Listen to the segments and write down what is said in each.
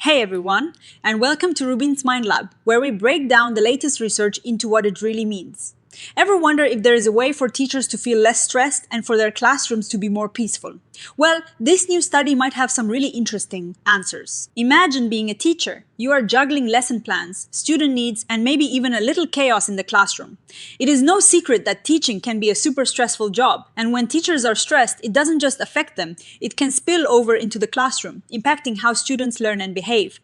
Hey everyone, and welcome to RUBIN'S Mind Lab, where we break down the latest research into what it really means. Ever wonder if there is a way for teachers to feel less stressed and for their classrooms to be more peaceful? Well, this new study might have some really interesting answers. Imagine being a teacher. You are juggling lesson plans, student needs, and maybe even a little chaos in the classroom. It is no secret that teaching can be a super stressful job, and when teachers are stressed, it doesn't just affect them, it can spill over into the classroom, impacting how students learn and behave.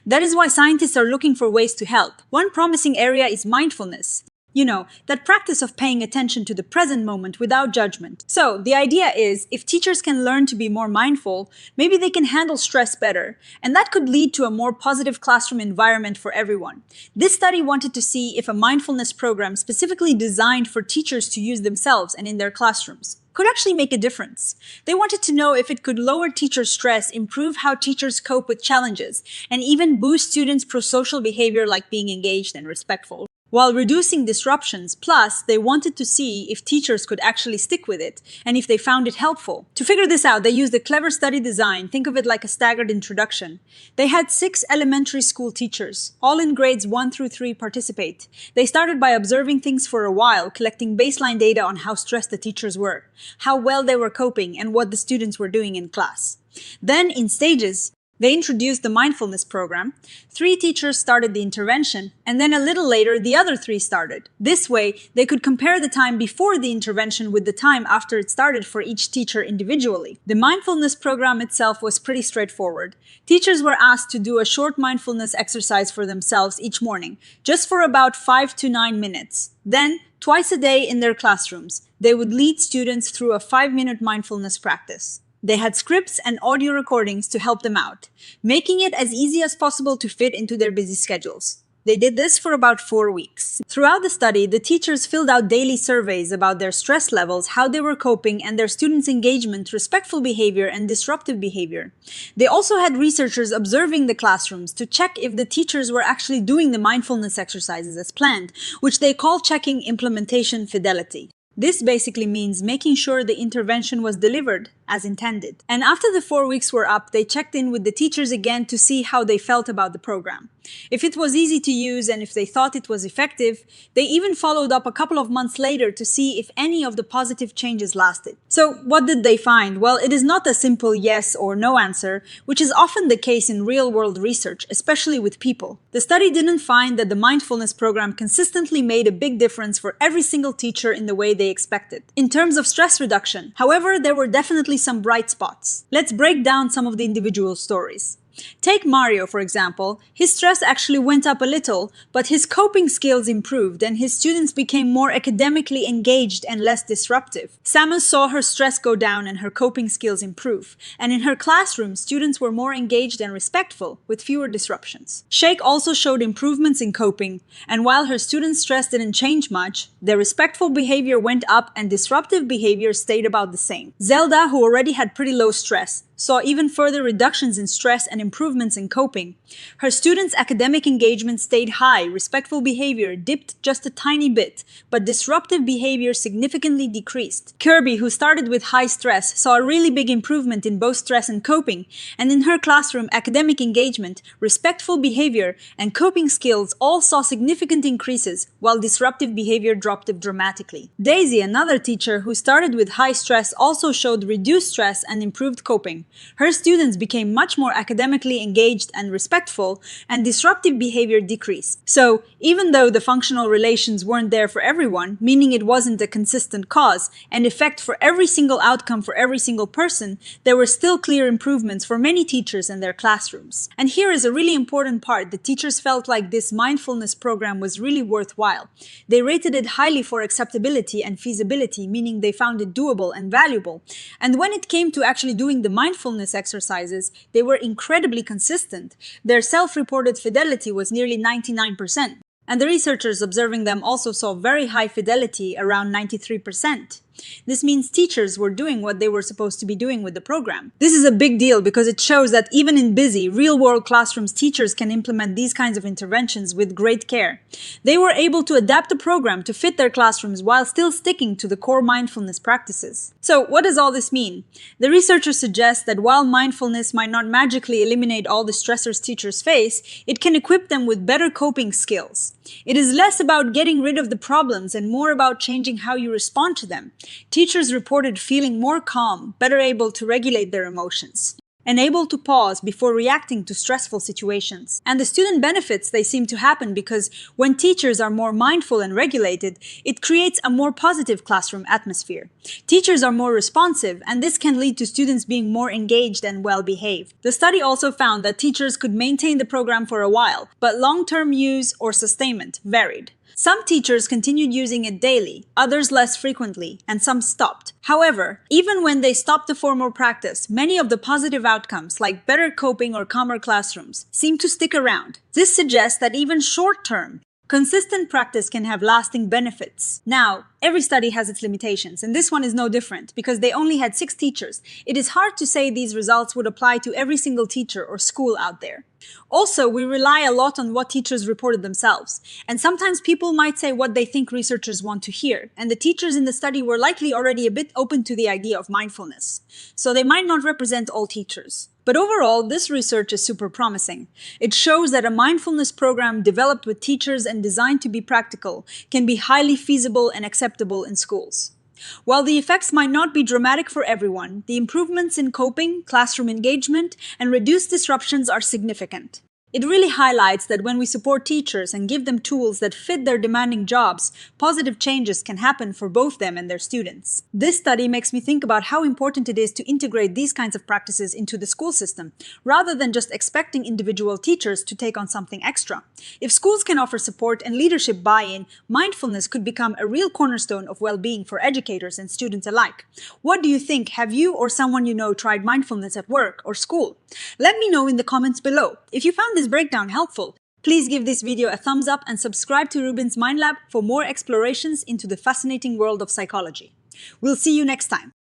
That is why scientists are looking for ways to help. One promising area is mindfulness. You know, that practice of paying attention to the present moment without judgment. So, the idea is, if teachers can learn to be more mindful, maybe they can handle stress better, and that could lead to a more positive classroom environment for everyone. This study wanted to see if a mindfulness program specifically designed for teachers to use themselves and in their classrooms could actually make a difference. They wanted to know if it could lower teacher stress, improve how teachers cope with challenges, and even boost students' prosocial behavior like being engaged and respectful, while reducing disruptions. Plus, they wanted to see if teachers could actually stick with it, and if they found it helpful. To figure this out, they used a clever study design. Think of it like a staggered introduction. They had 6 elementary school teachers, all in grades 1 through 3, participate. They started by observing things for a while, collecting baseline data on how stressed the teachers were, how well they were coping, and what the students were doing in class. Then, in stages, they introduced the mindfulness program. 3 teachers started the intervention, and then a little later, the other 3 started. This way, they could compare the time before the intervention with the time after it started for each teacher individually. The mindfulness program itself was pretty straightforward. Teachers were asked to do a short mindfulness exercise for themselves each morning, just for about 5 to 9 minutes. Then, twice a day in their classrooms, they would lead students through a 5-minute mindfulness practice. They had scripts and audio recordings to help them out, making it as easy as possible to fit into their busy schedules. They did this for about 4 weeks. Throughout the study, the teachers filled out daily surveys about their stress levels, how they were coping, and their students' engagement, respectful behavior, and disruptive behavior. They also had researchers observing the classrooms to check if the teachers were actually doing the mindfulness exercises as planned, which they call checking implementation fidelity. This basically means making sure the intervention was delivered as intended. And after the 4 weeks were up, they checked in with the teachers again to see how they felt about the program. If it was easy to use and if they thought it was effective, they even followed up a couple of months later to see if any of the positive changes lasted. So what did they find? Well, it is not a simple yes or no answer, which is often the case in real-world research, especially with people. The study didn't find that the mindfulness program consistently made a big difference for every single teacher in the way they expected. In terms of stress reduction, however, there were definitely some bright spots. Let's break down some of the individual stories. Take Mario, for example. His stress actually went up a little, but his coping skills improved and his students became more academically engaged and less disruptive. Samus saw her stress go down and her coping skills improve, and in her classroom, students were more engaged and respectful, with fewer disruptions. Shake also showed improvements in coping, and while her students' stress didn't change much, their respectful behavior went up and disruptive behavior stayed about the same. Zelda, who already had pretty low stress, saw even further reductions in stress and improvements in coping. Her students' academic engagement stayed high, respectful behavior dipped just a tiny bit, but disruptive behavior significantly decreased. Kirby, who started with high stress, saw a really big improvement in both stress and coping, and in her classroom, academic engagement, respectful behavior, and coping skills all saw significant increases, while disruptive behavior dropped dramatically. Daisy, another teacher who started with high stress, also showed reduced stress and improved coping. Her students became much more academically engaged and respectful, and disruptive behavior decreased. So, even though the functional relations weren't there for everyone, meaning it wasn't a consistent cause and effect for every single outcome for every single person, there were still clear improvements for many teachers and their classrooms. And here is a really important part. The teachers felt like this mindfulness program was really worthwhile. They rated it highly for acceptability and feasibility, meaning they found it doable and valuable. And when it came to actually doing the mindfulness exercises, they were incredibly consistent. Their self-reported fidelity was nearly 99%. And the researchers observing them also saw very high fidelity, around 93%. This means teachers were doing what they were supposed to be doing with the program. This is a big deal because it shows that even in busy, real-world classrooms, teachers can implement these kinds of interventions with great care. They were able to adapt the program to fit their classrooms while still sticking to the core mindfulness practices. So, what does all this mean? The researchers suggest that while mindfulness might not magically eliminate all the stressors teachers face, it can equip them with better coping skills. It is less about getting rid of the problems and more about changing how you respond to them. Teachers reported feeling more calm, better able to regulate their emotions, and able to pause before reacting to stressful situations. And the student benefits, they seem to happen because when teachers are more mindful and regulated, it creates a more positive classroom atmosphere. Teachers are more responsive, and this can lead to students being more engaged and well-behaved. The study also found that teachers could maintain the program for a while, but long-term use or sustainment varied. Some teachers continued using it daily, others less frequently, and some stopped. However, even when they stopped the formal practice, many of the positive outcomes, like better coping or calmer classrooms, seem to stick around. This suggests that even short-term, consistent practice can have lasting benefits. Now, every study has its limitations, and this one is no different because they only had 6 teachers. It is hard to say these results would apply to every single teacher or school out there. Also, we rely a lot on what teachers reported themselves, and sometimes people might say what they think researchers want to hear, and the teachers in the study were likely already a bit open to the idea of mindfulness, so they might not represent all teachers. But overall, this research is super promising. It shows that a mindfulness program developed with teachers and designed to be practical can be highly feasible and acceptable in schools. While the effects might not be dramatic for everyone, the improvements in coping, classroom engagement, and reduced disruptions are significant. It really highlights that when we support teachers and give them tools that fit their demanding jobs, positive changes can happen for both them and their students. This study makes me think about how important it is to integrate these kinds of practices into the school system, rather than just expecting individual teachers to take on something extra. If schools can offer support and leadership buy-in, mindfulness could become a real cornerstone of well-being for educators and students alike. What do you think? Have you or someone you know tried mindfulness at work or school? Let me know in the comments below. If you found this breakdown helpful, please give this video a thumbs up and subscribe to RUBIN'S Mind Lab for more explorations into the fascinating world of psychology. We'll see you next time.